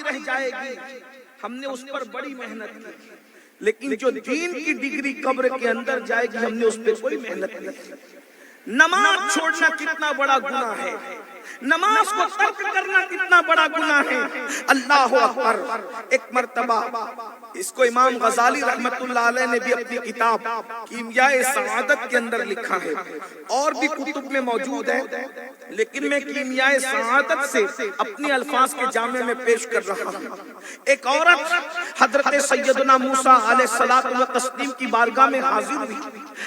پڑی رہ جائے گی، ہم نے اس پر بڑی محنت کی، لیکن جو دین کی ڈگری قبر کے اندر جائے گی ہم نے اس پہ کوئی محنت نہیں کی۔ نماز چھوڑنا کتنا بڑا گناہ ہے، نماز کو ترک کرنا کتنا بڑا گناہ ہے۔ اللہ اکبر۔ ایک مرتبہ اس کو امام غزالی رحمت اللہ علیہ نے بھی اپنی کتاب کیمیاء سعادت کے اندر لکھا ہے، اور بھی کتب میں موجود ہے، لیکن میں کیمیاء سعادت سے اپنے الفاظ کے جامع میں پیش کر رہا ہوں۔ ایک عورت حضرت سیدنا موسیٰ علیہ السلام و تسلیم کی بارگاہ میں حاضر ہوئی،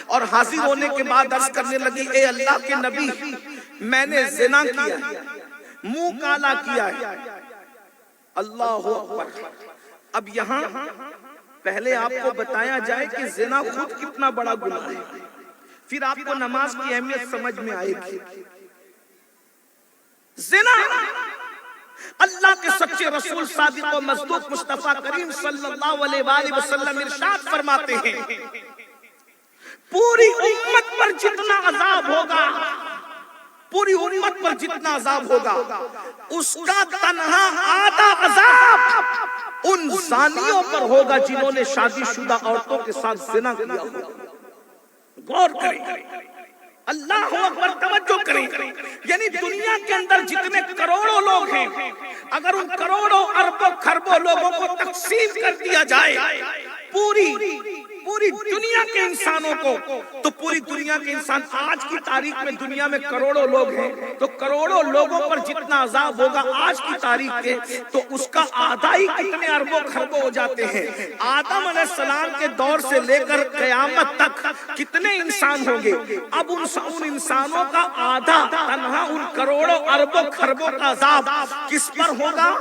اور حاضر ہونے کے بعد عرض کرنے لگی، اے اللہ کے نبی، میں نے زنا کیا ہے، منہ کالا کیا ہے۔ اللہ اکبر۔ اب یہاں پہلے آپ کو بتایا جائے کہ زنا خود کتنا بڑا گناہ ہے، پھر آپ کو نماز کی اہمیت سمجھ میں آئے گی۔ زنا اللہ کے سچے رسول صادق و مصدوق مصطفیٰ کریم صلی اللہ علیہ وآلہ وسلم ارشاد فرماتے ہیں، پوری امت پر جتنا عذاب ہوگا، پوری امت پر جتنا عذاب ہوگا، اس کا تنہا آدھا عذاب ان زانیوں پر ہوگا جنہوں نے شادی شدہ عورتوں کے ساتھ زنا کیا ہوگا۔ غور کریں، اللہ اکبر، توجہ کریں۔ یعنی دنیا کے اندر جتنے کروڑوں لوگ ہیں، اگر ان کروڑوں اربوں خربوں لوگوں کو تقسیم کر دیا جائے پوری دنیا کے انسانوں کو، تو پوری دنیا کے انسان آج کی تاریخ میں دنیا میں کروڑوں لوگ ہیں، تو کروڑوں لوگوں پر جتنا عذاب ہوگا آج کی تاریخ کے، تو اس کا آدھا ہی کتنے اربوں خربوں ہو جاتے ہیں۔ آدم علیہ السلام کے دور سے لے کر قیامت تک کتنے انسان ہوں گے؟ اب ان انسانوں کا آدھا تنہا ان کروڑوں اربوں خربوں کا عذاب کس پر ہوگا؟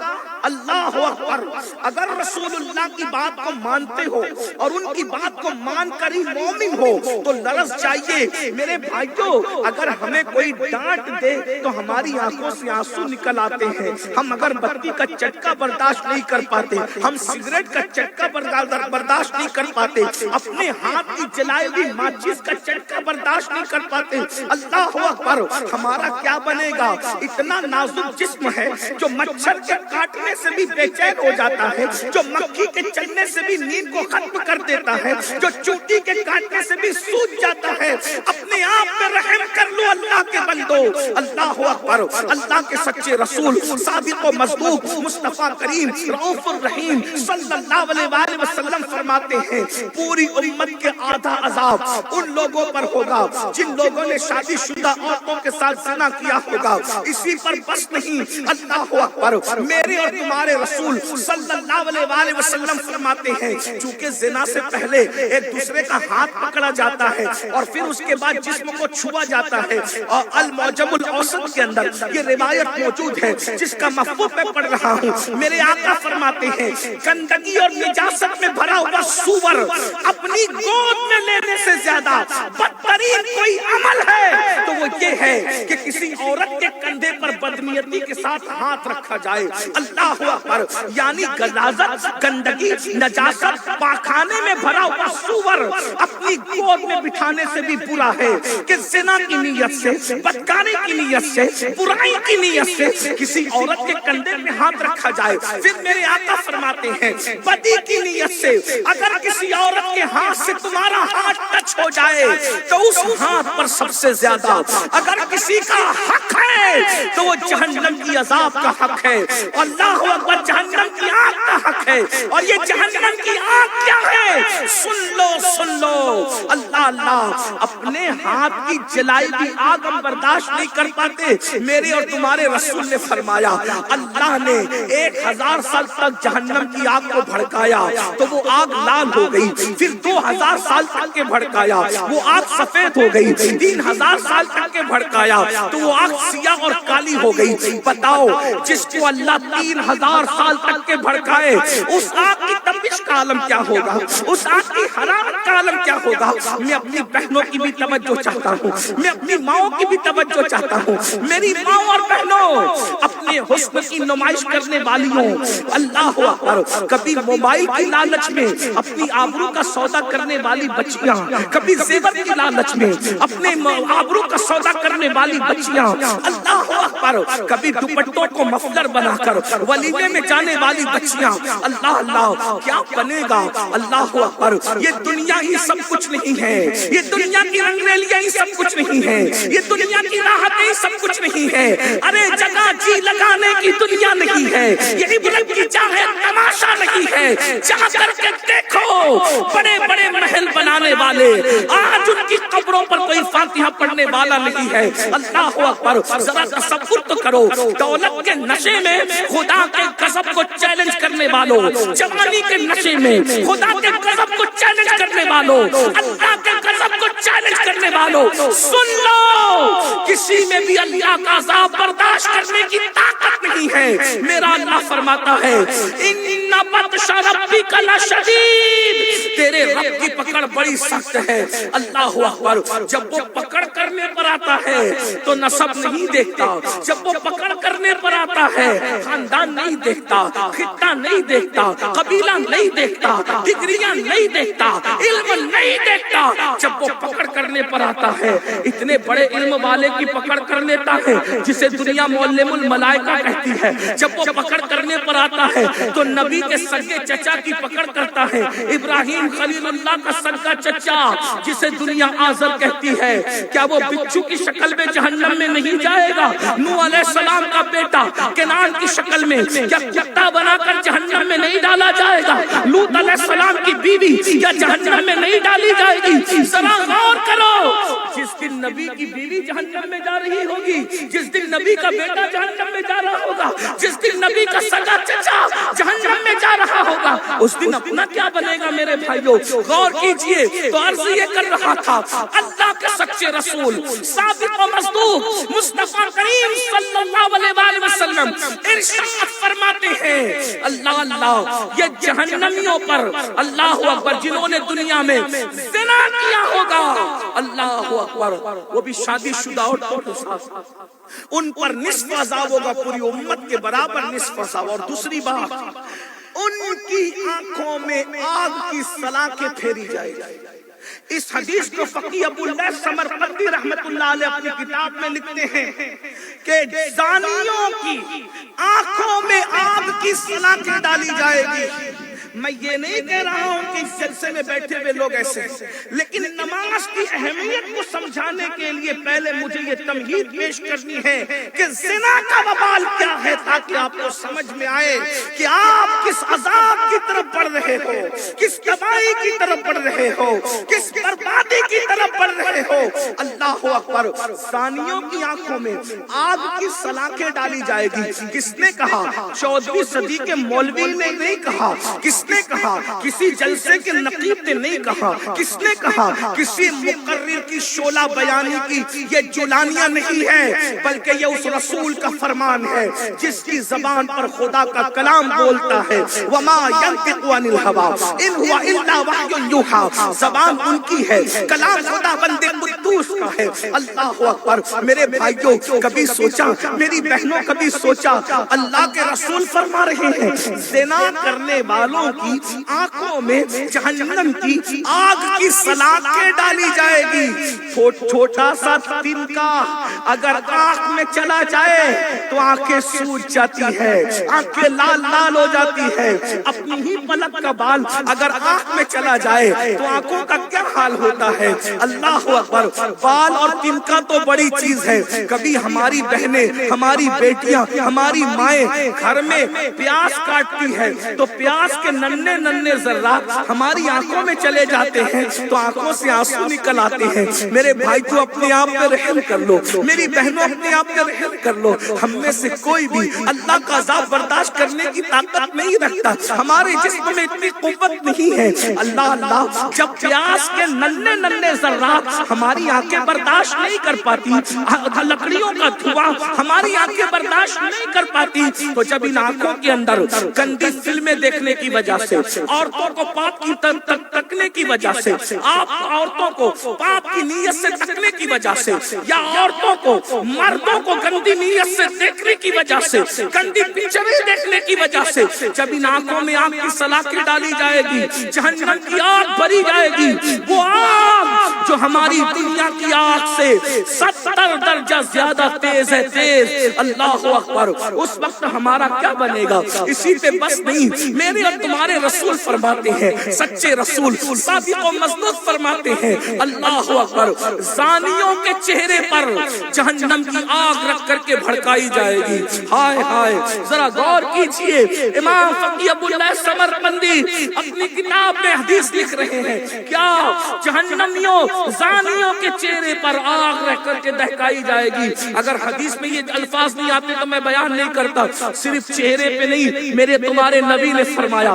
اللہ اکبر۔ اگر رسول اللہ کی بات کو مانتے ہو اور ان کی بات کو مان کر ہی مومن ہو تو لرز چاہیے میرے بھائیوں، اگر ہمیں کوئی ڈانٹ دے تو ہماری آنکھوں سے آنسو نکل آتے ہیں، ہم اگر بتی کا چٹکا برداشت نہیں کر پاتے، ہم سگریٹ کا چٹکا برداشت نہیں کر پاتے، اپنے ہاتھ کی جلائی ہوئی ماچس کا چٹکا برداشت نہیں کر پاتے، اللہ اکبر، ہمارا کیا بنے گا؟ اتنا نازک جسم ہے جو مچھر کے کاٹنے سے بھی بے چین ہو جاتا ہے، جو مکھی کے چلنے سے بھی نیند کو ختم کر دیتا ہے، جو چوٹی کے کاٹنے سے بھی سوج جاتا ہے۔ اپنے آپ پہ رحم کر لو اللہ کے بندو۔ اللہ اکبر۔ اللہ کے سچے رسول صادق و مصدوق مصطفیٰ کریم رؤوف الرحیم صلی اللہ علیہ وآلہ وسلم فرماتے ہیں، پوری امت کے آدھا عذاب ان لوگوں پر ہوگا جن لوگوں نے شادی شدہ عورتوں کے ساتھ زنا کیا ہوگا۔ اسی پر بس نہیں، اللہ اکبر، میرے اور تمہارے رسول صلی اللہ علیہ وآلہ وسلم فرماتے ہیں، چونکہ زنا سے پہلے ایک دوسرے کا ہاتھ پکڑا جاتا ہے اور پھر اس کے بعد جسم کو چھوا جاتا ہے، اور المعجم الاوسط کے اندر یہ روایت موجود ہے جس کا مفہوم میں پڑھ رہا ہوں۔ میرے آقا فرماتے ہیں، گندگی اور نجاست میں بھرا ہوا سور اپنی گود میں لینے سے زیادہ بدترین کوئی عمل ہے تو وہ یہ ہے کہ کسی عورت کے کندھے پر بدنیتی کے ساتھ ہاتھ رکھا جائے۔ اللہ اکبر۔ یعنی غلاظت، گندگی، نجاست، پاخانے میں بھرا ہوا سور اپنی گود میں بٹھانے سے بھی برا ہے کہ زنا کی نیت سے، بدکاری کی نیت سے، برائی کی نیت سے کسی عورت کے کندھے پہ ہاتھ رکھا جائے۔ پھر میرے آقا فرماتے ہیں، بدی کی نیت سے اگر کسی عورت کے ہاتھ سے تمہارا ہاتھ ٹچ ہو جائے تو اس ہاتھ پر سب سے زیادہ اگر کسی کا حق ہے تو وہ جہنم کی عذاب کا حق ہے۔ اللہ اکبر، جہنم کی آگ کا حق ہے، اور یہ جہنم کی آگ کیا ہے؟ سن لو سن لو، اللہ اللہ، اپنے ہاتھ کی جلائی بھی آگ ہم برداشت نہیں کر پاتے۔ میرے اور تمہارے رسول نے فرمایا، اللہ نے 1000 سال تک جہنم کی آگ کو بھڑکایا تو وہ آگ لال ہو گئی، پھر 2000 سال تک کے بھڑکایا وہ آگ سفید ہو گئی، 3000 سال تک کے بھڑکایا تو وہ آگ سیاہ اور کالی ہو گئی۔ بتاؤ، جس کو اللہ 3000 سال تک کے بھڑکائے اس آگ کی تپش کا عالم کیا ہوگا، اس آگ کی حرارت کا عالم کیا ہوگا۔ میں اپنی بہنوں کی بھی توجہ چاہتا ہوں، میں اپنی ماؤں کی بھی توجہ چاہتا ہوں۔ میری ماؤں اور بہنوں، اپنے حسن کی نمائش کرنے والی ہوں، اللہ اکبر، کبھی موبائل کی لالچ میں اپنی آبرو کا سودا کرنے والی بچیاں, کبھی زیور کی لالچ میں اپنے آبرو کا سودا کرنے والی بچیاں, اللہ اکبر, کبھی دوپٹوں کو مفلر بنا کر ولیمے میں جانے والی بچیاں, اللہ اللہ کیا بنے گا. اللہ اکبر, یہ دنیا ہی سب کچھ نہیں ہے, یہ دنیا کی رنگریلیاں ہی سب کچھ نہیں ہے, یہ دنیا کی راحتیں ہی سب کچھ نہیں ہے. ارے جگہ جی لگانے کی دنیا نہیں ہے, یہ عبرت کی جگہ ہے, تماشا نہیں ہے. جا کر کے دیکھو بڑے بڑے محل بنانے والے, آج ان کی قبروں پر کوئی فاتحہ پڑھنے والا نہیں ہے. اللہ اکبر, ذرا تصور تو کرو, دولت کے نشے میں خدا کے غضب کو چیلنج کرنے والوں, جوانی کے نشے میں خدا کے غضب کو چیلنج کرنے والوں, اللہ کے غضب کو چیلنج کرنے والوں, سن لو کسی میں بھی اللہ کا عذاب برداشت کرنے کی طاقت نہیں ہے. میرا اللہ فرماتا ہے ان بطش ربک لشدید, تیرے رب کی پکڑ بڑی سخت ہے. اللہ اکبر, جب وہ پکڑ کرنے پر آتا ہے تو نسب نہیں دیکھتا, جب وہ پکڑ کرنے پر آتا ہے خاندان نہیں دیکھتا, خطہ نہیں دیکھتا, قبیلہ نہیں دیکھتا, ڈگریاں نہیں دیکھتا, علم نہیں دیکھتا. جب وہ پکڑ کرنے پر آتا ہے اتنے بڑے علم والے کی پکڑ کر لیتا ہے جسے دنیا معلم الملائکہ کہتی ہے. جب وہ پکڑ کرنے پر آتا ہے تو نبی کے سگے چچا کی پکڑ کرتا ہے, ابراہیم خلیل اللہ کا سگا چچا جسے دنیا آزر کہتی ہے. کیا وہ بچھو کی شکل میں جہنم میں نہیں جائے گا؟ نوح علیہ السلام کا بیٹا کنعان کی شکل میں کیا کتا بنا کر جہنم میں نہیں ڈالا جائے گا؟ لوط علیہ السلام کی بیوی کیا جہنم میں نہیں ڈالی جائے گی؟ ذرا غور کرو, جس دن نبی کی بیوی جہنم میں جا رہی ہوگی, جس دن نبی کا بیٹا جہنم میں جا رہا ہوگا, جس دن نبی کا سگا چچا جہنم میں جا رہا ہوگا, اس دن اپنا کیا بنے گا؟ میرے بھائیوں غور کیجئے. تو عرض یہ کر رہا تھا, اللہ کے سچے رسول صادق و مصدوق مصطفیٰ کریم صلی اللہ علیہ وآلہ وسلم ارشاد فرماتے ہیں, اللہ اللہ یہ جہنمیوں پر, اللہ اکبر, جنہوں نے دنیا میں زنا کیا ہوگا, اللہ اکبر, وہ بھی شادی شدہ اور ٹوٹل ساز, ان پر نصف عذاب ہوگا, پوری امت کے برابر نصف عذاب. اور دوسری بات, ان کی آنکھوں میں آگ کی سلاخیں پھیری جائے گی. اس حدیث کو فقیہ ابو اللہ سمرقندی رحمت اللہ علیہ اپنی کتاب میں لکھتے ہیں کہ زانیوں کی آنکھوں میں آگ کی سلاخیں ڈالی جائے گی. میں یہ نہیں کہہ رہا ہوں کہ اس جلسے میں بیٹھے ہوئے لوگ ایسے ہیں, لیکن نماز کی اہمیت کو سمجھانے کے لیے پہلے مجھے یہ تمہید پیش کرنی ہے کہ زنا کا وبال کیا ہے, تاکہ آپ کو سمجھ میں آئے کہ آپ کس عذاب کی طرف بڑھ رہے ہو, کس تباہی کی طرف بڑھ رہے ہو, کس بربادی کی طرف بڑھ رہے ہو. اللہ اکبر, زانیوں کی آنکھوں میں آگ کی سلاخیں ڈالی جائے گی. کس نے کہا؟ 14ویں صدی کے مولوی نے نہیں کہا, کس نے کہا؟ کسی جلسے کے نقیب نے نہیں کہا, کس نے کہا؟ کسی مقرر کی شعلہ بیانی کی یہ جولانیاں نہیں ہے, بلکہ یہ اس رسول کا فرمان ہے جس کی زبان پر خدا کا کلام بولتا ہے. وما ينطق عن الهوى ان هو الا وحی یوحی, زبان ان کی ہے, کلام خدا بند قدوس کا ہے. اللہ اکبر. میرے بھائیوں کبھی سوچا, میری بہنوں کبھی سوچا, اللہ کے رسول فرما رہے ہیں زنا کرنے والوں کی آنکھوں میں جہنم کی آگ کی سلاخیں ڈالی جائے گی. چھوٹا سا تنکا اگر آنکھ میں چلا جائے تو آنکھیں سوج جاتی ہے, آنکھیں لال لال ہو جاتی ہے. اپنی ہی پلک کا بال اگر آنکھ میں چلا جائے تو آنکھوں کا کیا حال ہوتا ہے. اللہ اکبر. بال اور تنکا تو بڑی چیز ہے. کبھی ہماری بہنیں, ہماری بیٹیاں, ہماری مائیں گھر میں پیاز کاٹتی ہے تو پیاز کے ننھے ننھے ذرات ہماری آنکھوں میں چلے جاتے ہیں تو آنکھوں سے آنسو نکل آتے ہیں. میرے بھائی تو اپنے آپ پہ رحم کر لو, میری بہنوں اپنے آپ پہ رحم کر لو. ہم میں سے کوئی بھی اللہ کا عذاب برداشت کرنے کی طاقت نہیں رکھتا, ہمارے جسم میں اتنی قوت نہیں ہے. اللہ اللہ, جب پیاز کے ننھے ننھے ذرات ہماری آنکھیں برداشت نہیں کر پاتی, لکڑیوں کا دھواں ہماری آنکھیں برداشت نہیں کر پاتی, تو جب ان آنکھوں کے اندر گندی فلمیں دیکھنے کی وجہ وجہ سے، عورتوں کو پاپ کی تکنے کی وجہ سے، آپ عورتوں کو پاپ کی نیت سے تکنے کی وجہ سے، یا عورتوں کو مردوں کو گندی نیت سے دیکھنے کی وجہ سے، گندی پکچریں دیکھنے کی وجہ سے، جب ان آنکھوں میں آگ کی سلاخیں ڈالی جائے گی، جہنم کی آگ بھری جائے گی، وہ آگ جو ہماری دنیا کی آگ سے 70 درجہ زیادہ تیز ہے، تیز، اللہ اکبر، اس وقت ہمارا کیا بنے گا؟ اسی پہ بس نہیں، میرے اور تمہارے رسول فرماتے ہیں، سچے رسول صادق و مصدوق فرماتے ہیں، اللہ اکبر، زانیوں کے چہرے پر جہنم کی آگ رکھ کر کے بھڑکائی جائے گی۔ ہائے ہائے، ذرا غور کیجئے، امام فقی ابو اللہ سمرقندی اپنی کتاب میں حدیث لکھ رہے ہیں، کیا جہنمیوں زانیوں کے چہرے پر آگ رکھ کر کے دہکائی جائے گی۔ اگر حدیث میں یہ الفاظ نہیں آتے تو میں بیان نہیں کرتا، صرف چہرے پہ نہیں، میرے تمہارے نبی نے فرمایا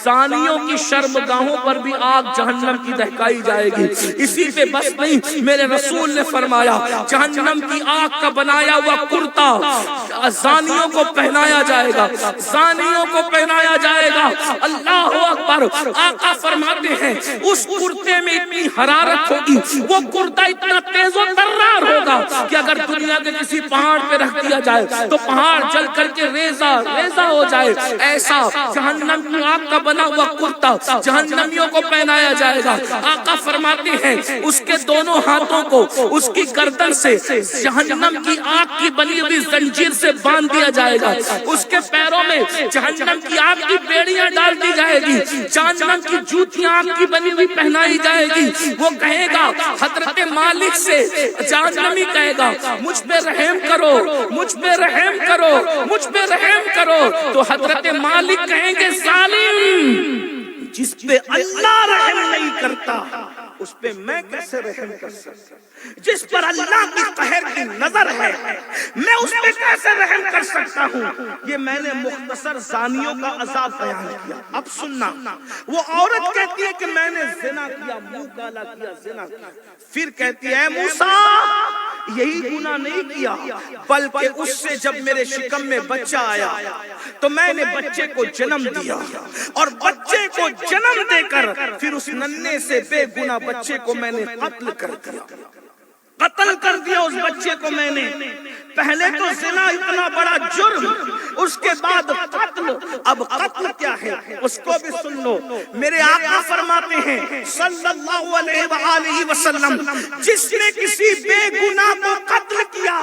زانیوں کی شرمگاہوں پر بھی آگ جہنم کی دہکائی جائے گی۔ اسی پہ بس نہیں، میرے رسول نے فرمایا جہنم کی آگ کا بنایا ہوا کرتا زانیوں کو پہنایا جائے گا، زانیوں کو پہنایا جائے گا۔ اللہ اکبر، آقا فرماتے ہیں اس کرتے میں اتنی حرارت ہوگی، وہ کرتا اتنا تیز و ترار ہوگا کہ اگر دنیا کے کسی پہاڑ پہ رکھ دیا جائے تو پہاڑ جل کر کے ریزہ ہو جائے، ایسا جہنم کی آگ کا بنا ہوا کرتا جہنمیوں کو پہنایا جائے گا۔ آقا فرماتے ہیں اس کے دونوں ہاتھوں کو اس کی گردن سے جہنم کی آگ کی بنی ہوئی زنجیر سے باندھ دیا جائے گا، اس کے پیروں میں جہنم کی آگ کی بیڑیاں ڈال دی جائے گی، جہنم کی جوتیاں آگ کی بنی ہوئی پہنائی جائے گی۔ وہ کہے گا حضرت مالک سے، جہنمی کہے گا مجھ پہ رحم کرو، مجھ پہ رحم کرو، مجھ پہ رحم کرو، تو حضرت مالک کہیں گے ظالم، جس پہ اللہ رحم نہیں کرتا اس پہ میں کیسے رحم کر سکتا؟ جس پر اللہ کی قہر کی نظر ہے میں اس پہ کیسے رحم کر سکتا ہوں؟ یہ میں نے مختصر زانیوں کا عذاب بیان کیا۔ اب سننا، وہ عورت کہتی ہے کہ میں نے زنا کیا، منہ کالا کیا، زنا کیا، پھر کہتی ہے موسیٰ یہی گناہ نہیں کیا، بلکہ اس سے جب میرے شکم میں بچہ آیا تو میں نے بچے کو جنم دیا، اور بچے کو جنم دے کر پھر اس ننھے سے بے گناہ بچے کو میں نے قتل کر دیا، قتل کر دیا اس بچے کو میں نے۔ پہلے تو زنا اتنا بڑا جرم، اس کے بعد قتل، اب قتل کیا ہے اس کو بھی سن لو۔ میرے آقا فرماتے ہیں صلی اللہ علیہ وآلہ وسلم، جس نے کسی بے گناہ کو قتل کیا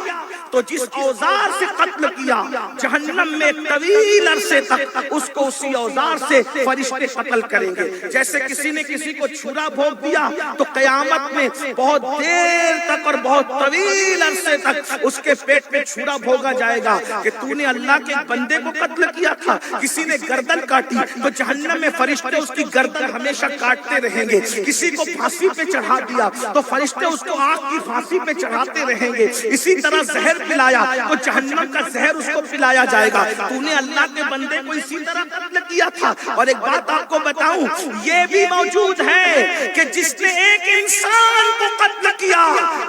تو جس اوزار سے قتل کیا جہنم میں طویل عرصے تک اس کو اسی اوزار سے فرشتے قتل کریں گے۔ جیسے کسی نے کسی کو چھرا بھونک دیا تو قیامت میں بہت دیر تک اور بہت طویل عرصے تک اس کے پیٹ پہ چھرا بھوگا جائے گا کہ تو نے اللہ کے بندے کو قتل کیا تھا۔ کسی نے گردن کاٹی تو جہنم میں فرشتے اس کی گردن ہمیشہ کاٹتے رہیں گے۔ کسی کو پھانسی پہ چڑھا دیا تو فرشتے اس کو آگ کی پھانسی پہ چڑھاتے رہیں گے۔ اسی طرح زہر پلایا تو جہنم کا زہر اس کو پلایا جائے گا، تو نے اللہ کے بندے کو اسی طرح قتل کیا تھا۔ اور ایک بات آپ کو بتاؤں، یہ بھی موجود ہے کہ جس نے ایک انسان کو قتل کیا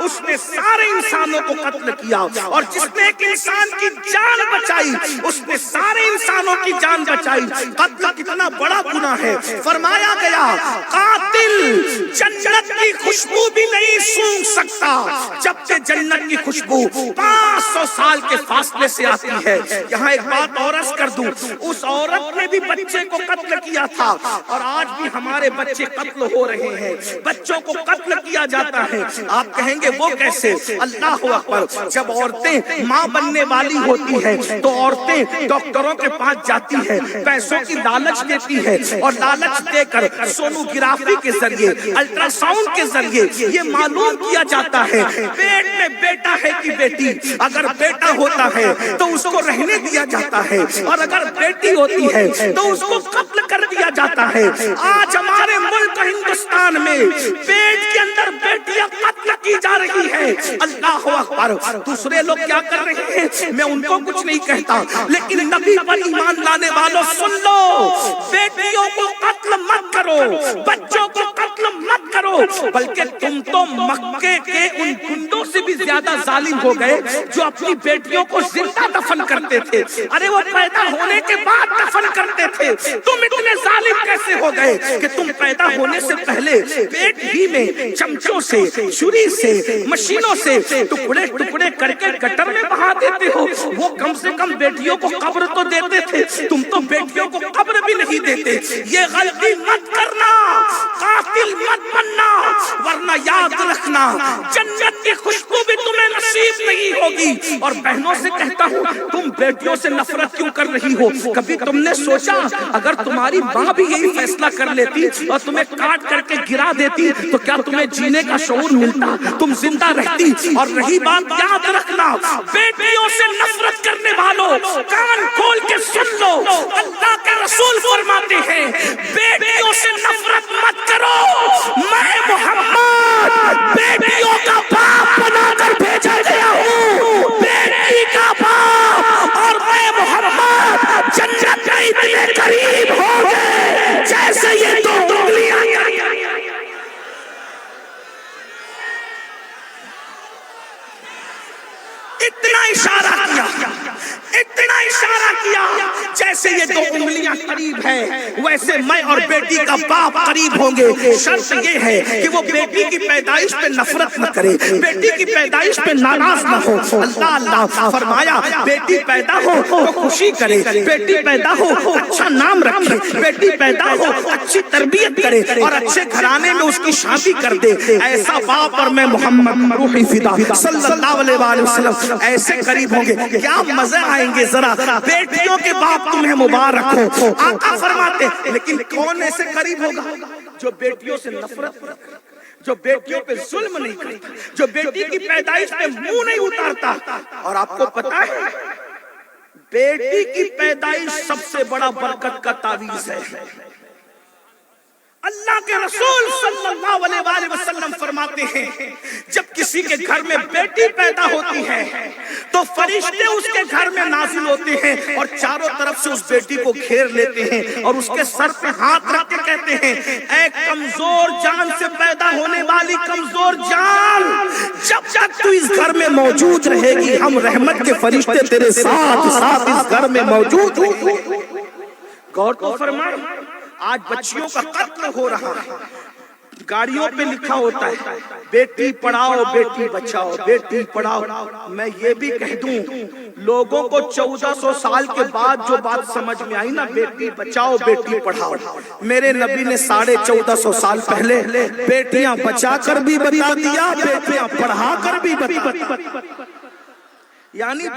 اس نے سارے انسانوں کو قتل کیا، اور جس نے ایک انسان کی جان بچائی اس نے سارے انسانوں کی جان بچائی۔ قتل کتنا بڑا گناہ ہے۔ فرمایا گیا قاتل جنت کی خوشبو بھی نہیں سونگھ سکتا جب کہ جنت کی خوشبو 500 سال کے فاصلے سے آتی ہے۔ یہاں ایک بات اور عرض کر دوں، اس عورت نے بھی بچے کو قتل کیا تھا، اور آج بھی ہمارے بچے قتل ہو رہے ہیں، بچوں کو قتل کیا جاتا ہے۔ آپ کہیں گے وہ کیسے؟ اللہ اکبر، جب عورتیں ماں بننے والی ہوتی ہیں تو عورتیں ڈاکٹروں کے پاس جاتی ہیں، پیسوں کی لالچ دیتی ہے، اور لالچ دے کر سونوگرافی کے ذریعے، الٹرا ساؤنڈ کے ذریعے یہ معلوم کیا جاتا ہے پیٹ میں بیٹا ہے کہ بیٹی۔ اگر بیٹا ہوتا ہے تو اس کو رہنے دیا جاتا ہے، اور اگر بیٹی ہوتی ہے تو اس کو قتل کر دیا جاتا ہے۔ آج ہمارے ملک ہندوستان میں پیٹ کے اندر بیٹیاں قتل کی جا رہی ہے۔ اللہ اکبر، دوسرے لوگ کیا کر رہے ہیں میں ان کو کچھ نہیں کہتا، لیکن نبی پر ایمان لانے والوں سن لو، بیٹیوں کو قتل مت کرو، بچوں کو قتل مت کرو، بلکہ تم تو مکے کے ان گنڈوں سے بھی زیادہ ظالم ہو گئے جو اپنی بیٹیوں کو زندہ دفن کرتے تھے۔ ارے وہ پیدا ہونے کے بعد دفن کرتے تھے، تم اتنے ظالم کیسے ہو گئے کہ تم پیدا ہونے سے پہلے پیٹ ہی میں چمچوں سے، چھری سے، مشینوں سے ٹکڑے ٹکڑے کر کے گٹر میں بہا دیتے ہو؟ وہ کم سے کم بیٹیوں کو قبر تو دیتے تھے، تم تو بیٹیوں کو قبر بھی نہیں دیتے۔ یہ غلطی مت کرنا، قاتل مت بننا، ورنہ یاد رکھنا جنت کی خوشبو بھی تمہیں نصیب نہیں ہوگی۔ اور بہنوں سے کہتا ہوں، تم بیٹیوں سے نفرت کیوں کر رہی ہو؟ کبھی تم نے سوچا اگر تمہاری ماں بھی یہی فیصلہ کر لیتی اور تمہیں کاٹ کر کے گرا دیتی تو کیا تمہیں جینے کا شعور ملتا؟ تم زندہ رہتی۔ اور رہی بات، یاد رکھنا بیٹیوں سے نفرت کرنے والوں، کان کھول کے سن لو، اللہ کے رسول فرماتے ہیں بیٹیوں سے نفرت مت کرو، میں محمد بیٹیوں کا باپ بنا کر بھیجا گیا ہوں، بیٹی کا باپ، اور میں محمد جنت میں اتنے قریب ہو گئے جیسے یہ دو انگلیاں۔ اتنا اشارہ کیا، اتنا اشارہ کیا، جیسے یہ دو انگلیاں قریب ہیں ویسے میں اور بیٹی کا باپ قریب ہوں گے۔ شرط یہ ہے کہ وہ بیٹی کی پیدائش پہ نفرت نہ کرے، بیٹی کی پیدائش پہ ناراض نہ ہو۔ اللہ فرمایا بیٹی پیدا ہو تو خوشی کرے، بیٹی پیدا ہو اچھا نام رکھے، بیٹی پیدا ہو اچھی تربیت کرے اور اچھے گھرانے میں اس کی شادی کر دے۔ ایسا باپ، اور میں محمد روحی فدا صلی اللہ علیہ وآلہ وسلم ایسے قریب ہوں گے، کیا مزے آئیں گے۔ ذرا بیٹیوں کے باپ تمہیں مبارک ہو۔ آقا فرماتے لیکن کون ایسے قریب ہوگا؟ جو بیٹیوں سے نفرت کرتا، جو بیٹیوں پہ ظلم نہیں کرتا، جو بیٹی کی پیدائش پہ منہ نہیں اتارتا۔ اور آپ کو پتا ہے بیٹی کی پیدائش سب سے بڑا برکت کا تعویذ ہے۔ اللہ کے رسول صلی اللہ علیہ وآلہ وسلم فرماتے ہیں جب کسی کے گھر میں بیٹی پیدا ہوتی ہے تو فرشتے اس کے گھر میں نازل ہوتے ہیں اور چاروں طرف سے اس بیٹی کو گھیر لیتے ہیں اور اس کے سر پہ ہاتھ رکھ کے کہتے ہیں، اے کمزور جان سے پیدا ہونے والی کمزور جان، جب تک تو اس گھر میں موجود رہے گی ہم رحمت کے فرشتے تیرے ساتھ ساتھ اس گھر میں موجود ہوں گے۔ غور تو فرمائیں، آج بچیوں کا قتل ہو رہا ہے، گاڑیوں پہ لکھا ہوتا ہے بیٹی پڑھاؤ بیٹی بچاؤ، بیٹی پڑھاؤ۔ میں یہ بھی کہہ دوں لوگوں کو 1400 سال کے بعد جو بات سمجھ میں آئی نا، بیٹی بچاؤ بیٹی پڑھاؤ، میرے نبی نے 1450 سال پہلے بیٹیاں بچا کر بھی بتا دیا، بیٹیاں پڑھا کر بھی بتا دیا۔ یعنی